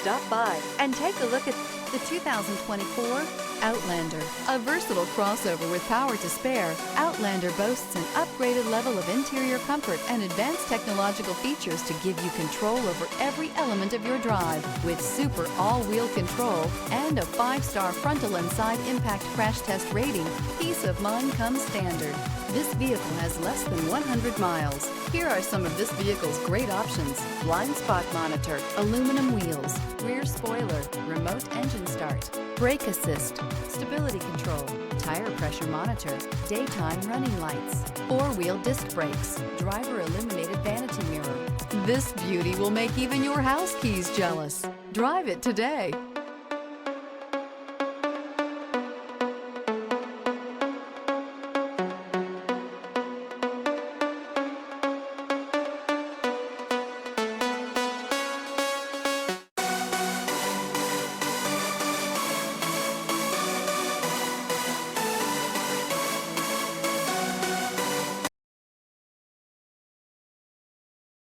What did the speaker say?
stop by and take a look at the 2024 Outlander. A versatile crossover with power to spare, Outlander boasts an upgraded level of interior comfort and advanced technological features to give you control over every element of your drive. With super all-wheel control and a 5-star frontal and side impact crash test rating, peace of mind comes standard. This vehicle has less than 100 miles. Here are some of this vehicle's great options: blind spot monitor, aluminum wheels, rear spoiler, remote engine start, brake assist, stability control, tire pressure monitor, daytime running lights, 4-wheel disc brakes, driver illuminated vanity mirror. This beauty will make even your house keys jealous. Drive it today.